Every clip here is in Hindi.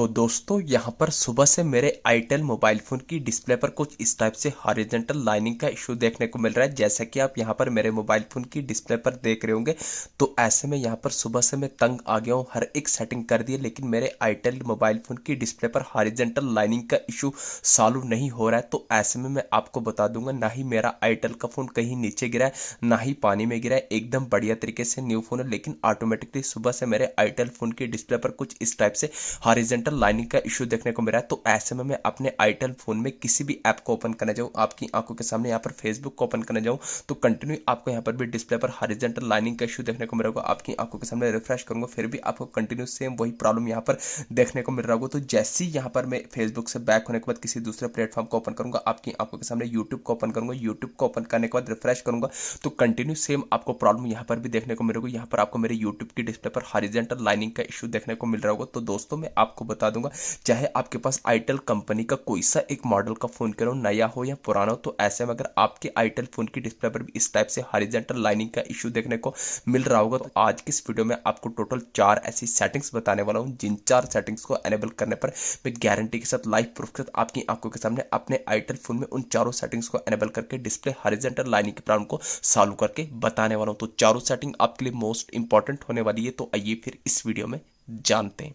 तो दोस्तों यहाँ पर सुबह से मेरे आईटेल मोबाइल फ़ोन की डिस्प्ले पर कुछ इस टाइप से हॉरिजॉन्टल लाइनिंग का इशू देखने को मिल रहा है, जैसा कि आप यहाँ पर मेरे मोबाइल फ़ोन की डिस्प्ले पर देख रहे होंगे। तो ऐसे में यहाँ पर सुबह से मैं तंग आ गया हूँ, हर एक सेटिंग कर दी है, लेकिन मेरे आईटेल मोबाइल फ़ोन की डिस्प्ले पर हॉरिजॉन्टल लाइनिंग का इशू सॉल्व नहीं हो रहा है। तो ऐसे में मैं आपको बता दूंगा, ना ही मेरा आईटेल का फ़ोन कहीं नीचे गिरा है, ना ही पानी में गिरा है, एकदम बढ़िया तरीके से न्यू फ़ोन है। लेकिन ऑटोमेटिकली सुबह से मेरे आईटेल फ़ोन की डिस्प्ले पर कुछ इस टाइप से हॉरिजॉन्टल लाइनिंग का इशू देखने को मिला है। तो ऐसे में मैं अपने आईटेल फोन में किसी भी ऐप को ओपन करने जाऊँ, आपकी आंखों के सामने यहाँ पर फेसबुक को ओपन करने जाऊँ, तो कंटिन्यू आपको यहाँ पर भी डिस्प्ले पर हॉरिजॉन्टल लाइनिंग का इशू देखने को मिल रहा होगा। आपकी आंखों के सामने रिफ्रेश करूंगा, फिर भी आपको कंटिन्यू सेम वही प्रॉब्लम यहाँ पर देखने को मिल रहा होगा। तो जैसे ही यहाँ पर मैं फेसबुक से बैक होने के बाद किसी दूसरे प्लेटफॉर्म को ओपन करूंगा, आपकी आंखों के सामने यूट्यूब को ओपन करूंगा, यूट्यूब को ओपन करने के बाद रिफ्रेश करूंगा, तो कंटिन्यू सेम आपको प्रॉब्लम यहाँ पर भी देखने को मिलेगा। यहाँ पर आपको मेरे यूट्यूब की डिस्प्ले पर हॉरिजॉन्टल लाइनिंग का इशू देखने को मिल रहा होगा। तो दोस्तों मैं आपको बता दूंगा, चाहे आपके पास आईटेल कंपनी का कोई सा एक मॉडल का फोन क्यों हो, नया हो या पुराना हो, तो ऐसे में अगर आपके आईटेल फोन की डिस्प्ले पर भी इस टाइप से हॉरिजॉन्टल लाइनिंग का इशू देखने को मिल रहा होगा, तो आज की इस वीडियो में आपको टोटल 4 ऐसी सेटिंग्स बताने वाला हूं, जिन 4 सेटिंग्स को एनेबल करने पर मैं गारंटी के साथ, लाइव प्रूफ के साथ आपकी आंखों के सामने अपने आईटेल फोन में उन चारों सेटिंग्स को एनेबल करके डिस्प्ले हॉरिजॉन्टल लाइनिंग के प्रॉब्लम को सॉल्व करके बताने वाला हूं। तो चारों सेटिंग आपके लिए मोस्ट इंपॉर्टेंट होने वाली है, तो आइए फिर इस वीडियो में जानते हैं।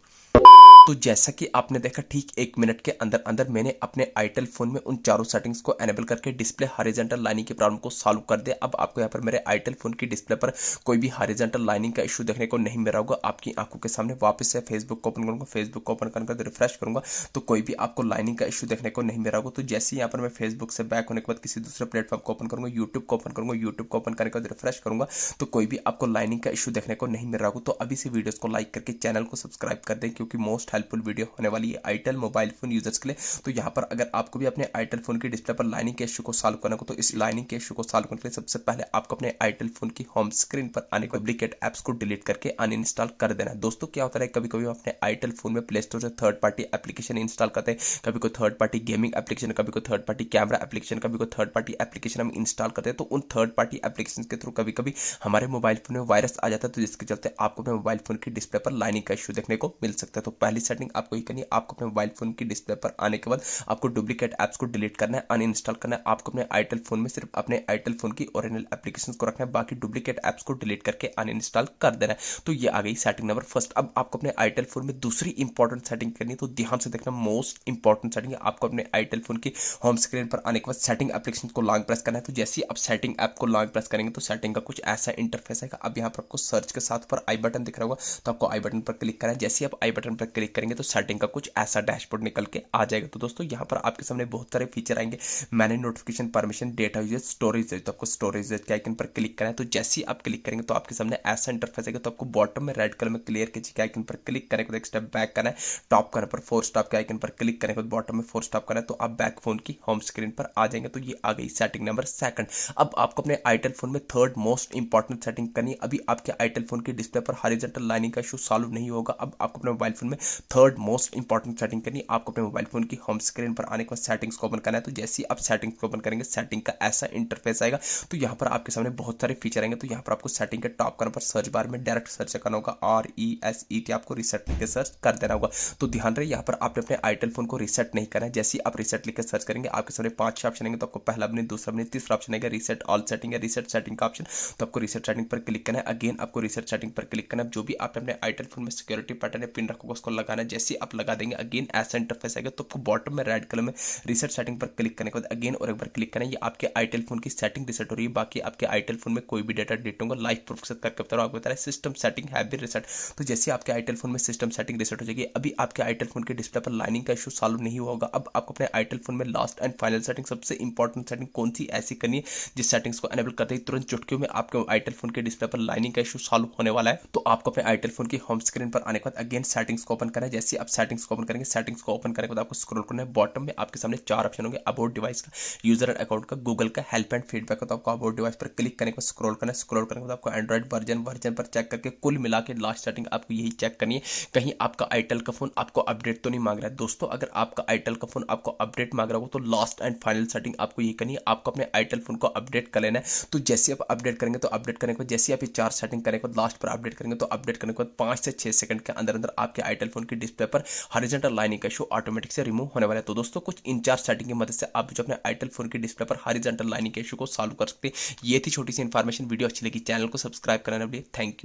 तो जैसा कि आपने देखा, ठीक 1 मिनट के अंदर अंदर मैंने अपने आईटेल फोन में उन चारों सेटिंग्स को एनेबल करके डिस्प्ले हॉरिजॉन्टल लाइनिंग की प्रॉब्लम को सॉल्व कर दिया। अब आपको यहाँ पर मेरे आईटेल फोन की डिस्प्ले पर कोई भी हॉरिजॉन्टल लाइनिंग का इशू देखने को नहीं मिल रहा होगा। आपकी आंखों के सामने वापस से फेसबुक को ओपन करूंगा, फेसबुक को ओपन करके रिफ्रेश करूंगा, तो कोई भी आपको लाइनिंग का इशू देखने को नहीं मिल रहा होगा। तो जैसे ही यहाँ पर मैं फेसबुक से बैक होने के बाद किसी दूसरे प्लेटफॉर्म को ओपन करूंगा, यूट्यूब को ओपन करूंगा, यूट्यूब को ओपन करने के बाद रिफ्रेश करूंगा, तो कोई भी आपको लाइनिंग का इशू देखने को नहीं मिल रहा होगा। तो अभी से वीडियोस को लाइक करके चैनल को सब्सक्राइब कर दें, क्योंकि मोस्ट हेल्पफुल वीडियो होने वाली है आईटेल मोबाइल फोन यूजर्स के लिए। तो यहाँ पर अगर आपको भी अपने आईटेल फोन की डिस्प्ले पर लाइनिंग के इशू को सॉल्व करना हो, तो इस लाइनिंग के इशू को सॉल्व करने के लिए सबसे पहले आपको अपने आईटेल फोन की होम स्क्रीन पर आने को डुप्लीकेट ऐप्स को डिलीट करके अनइंस्टॉल कर देना है। दोस्तों क्या होता है, कभी कभी हम अपने आईटेल फोन में प्ले स्टोर से थर्ड पार्टी एप्लीकेशन इंस्टॉल करते हैं, कभी कोई थर्ड पार्टी गेमिंग एप्लीकेशन, कभी कोई थर्ड पार्टी कैमरा एप्लीकेशन, कभी कोई थर्ड पार्टी एप्लीकेशन हम इंस्टॉल करते हैं। तो उन थर्ड पार्टी एप्लीकेशन के थ्रू कभी कभी हमारे मोबाइल फोन में वायरस आ जाता है, तो जिसके चलते आपको अपने मोबाइल फोन की डिस्प्ले पर लाइनिंग का इशू देखने को मिल सकता है। तो पहली सेटिंग आपको ये करनी है, आपको अपने मोबाइल फोन की डिस्प्ले पर आने के बाद आपको डुप्लीकेट ऐप्स को डिलीट करना है, अनइंस्टॉल करना है। आपको अपने आईटेल फोन में सिर्फ अपने आईटेल फोन की ओरिजिनल एप्लीकेशंस को रखना है, बाकी डुप्लीकेट ऐप्स को डिलीट करके अनइंस्टॉल कर देना है। तो ये आ गई सेटिंग नंबर फर्स्ट। अब आपको अपने आईटेल फोन में दूसरी इंपॉर्टेंट सेटिंग करनी है, तो ध्यान से देखना, मोस्ट इंपॉर्टेंट सेटिंग है। आपको अपने आईटेल फोन की होम स्क्रीन पर आने के बाद सेटिंग एप्लीकेशन को लॉन्ग प्रेस करना है। तो जैसे ही आप सेटिंग ऐप को लॉन्ग प्रेस करेंगे, तो सेटिंग का कुछ ऐसा इंटरफेस आएगा। अब यहाँ पर आपको सर्च के साथ पर आई बटन दिख रहा होगा, तो आपको आई बटन पर क्लिक करना है। जैसे ही आप आई बटन पर क्लिक करेंगे, तो सेटिंग का कुछ ऐसा डैशबोर्ड निकल के आ जाएगा। तो दोस्तों यहाँ पर आपके सामने बहुत सारे फीचर आएंगे, manage notification, permission, data usage, storage. तो आपको स्टोरेज के आइकन पर क्लिक करना है। तो जैसे ही आप क्लिक करेंगे, तो आपके सामने ऐसा इंटरफेस आएगा। तो आपको बॉटम में रेड कलर में क्लियर के आइकन पर क्लिक करने के बाद एक स्टेप बैक करना है, टॉप करने पर 4 स्टॉप के आइकन पर क्लिक करने के बाद बॉटम में 4 स्टॉप करना है, तो आप बैक फोन की होम स्क्रीन पर आ जाएंगे। तो ये आ गई सेटिंग नंबर सेकंड। अब आपको अपने आईटेल फोन में थर्ड मोस्ट इंपॉर्टेंट सेटिंग करनी है। अभी आपके आईटेल फोन की डिस्प्ले पर हॉरिजॉन्टल लाइनिंग का इशू सॉल्व नहीं होगा। अब आपको अपने मोबाइल फोन में थर्ड मोस्ट इंपॉर्टेंट सेटिंग करनी है। आपको अपने मोबाइल फोन की होम स्क्रीन पर आने के बाद सेटिंग्स को ओपन करना है। तो जैसे ही आप सेटिंग्स को ओपन करेंगे, सेटिंग का ऐसा इंटरफेस आएगा। तो यहाँ पर आपके सामने बहुत सारे फीचर आएंगे। तो यहाँ पर आपको सेटिंग के टॉप करने पर सर्च बार में डायरेक्ट सर्च करना होगा, RESET, आपको रिसेट लिख के सर्च कर देना होगा। तो ध्यान रहे, यहाँ पर आपने अपने आईटेल फोन को रिसेट नहीं करना है। जैसे ही आप रिसेट लिख के सर्च करेंगे, आपके सामने 5 ऑप्शन आएंगे। तो आपको पहला बने, दूसरा बने, तीसरा ऑप्शन आएगा रिसेट ऑल सेटिंग या रिसेट सेटिंग का ऑप्शन। तो आपको रिसेट सेटिंग पर क्लिक करना है। अगेन आपको रिसेट सेटिंग पर क्लिक करना है। जो भी आपने अपने आईटेल फोन में सिक्योरिटी पैटर्न या पिन रखोगे, उसको लगाना है। जैसे आप लगा देंगे, अगेन ऐसा इंटरफेस आएगा। तो आपको बॉटम में रेड कलर में रिसेट सेटिंग पर क्लिक करने के बाद अगेन और एक बार क्लिक करना है। ये आपके आईटेल फोन की सेटिंग रिसेट हो रही है। बाकी आपके आईटेल फोन में कोई भी डेटा डिलीट होगा, लाइव प्रूफ से करके बता रहा हूं। आपको बता रहा है system setting have been reset. तो जैसे आपके आईटेल फोन में सिस्टम सेटिंग रिसेट हो जाएगी। अभी आपके आईटेल फोन के डिस्प्ले पर लाइनिंग का इशू सॉल्व नहीं होगा। अब आपको अपने आईटेल फोन में लास्ट एंड फाइनल सेटिंग, सबसे इंपॉर्टेंट सेटिंग कौन सी ऐसी करनी है जिस सेटिंग्स को एनेबल करते ही तुरंत चुटकियों में आपके आईटेल फोन के डिस्प्ले पर लाइनिंग का इशू सॉल्व होने वाला है। तो आपको अपने आईटेल फोन की होम स्क्रीन पर आने के बाद अगेन सेटिंग्स को ओपन करना है। जैसे आप सेटिंग्स को ओपन करेंगे, सेटिंग्स को ओपन करने के बाद आपको स्क्रॉल करना है। बॉटम में आपके सामने 4 ऑप्शन होंगे, अबाउट डिवाइस का, यूजर एंड अकाउंट का, गूगल का, हेल्प एंड फीडबैक का। तो आपको अबाउट डिवाइस पर क्लिक करने के बाद स्क्रॉल करना है। स्क्रॉल करने के बाद आपको एंड्रॉइड वर्जन पर चेक करके कुल मिला के लास्ट सेटिंग आपको यही चेक करनी है, कहीं आपका आईटेल का फोन आपको अपडेट तो नहीं मांग रहा है। दोस्तों अगर आपका आईटेल का फोन आपको अपडेट मांग रहा हो, तो लास्ट एंड फाइनल सेटिंग आपको ये करनी है, आपको अपने आईटेल फोन को अपडेट कर लेना है। तो जैसे आप अपडेट करेंगे, तो अपडेट करने के बाद जैसे आप ये 4 सेटिंग करेंगे, लास्ट पर अपडेट करेंगे, तो अपडेट करने के बाद 5 से 6 सेकंड के अंदर अंदर आपके आईटेल फोन फोन की डिस्प्ले पर हॉरिजॉन्टल लाइनिंग का इशू ऑटोमेटिक से रिमूव होने वाला है। तो दोस्तों कुछ इन 4 सेटिंग की मदद से आप जो अपने आईटेल फोन की डिस्प्ले पर हॉरिजॉन्टल लाइनिंग के इशू को सॉल्व कर सकते हैं। ये थी छोटी सी इन्फॉर्मेशन। वीडियो अच्छी लगी चैनल को सब्सक्राइब करना। Thank you.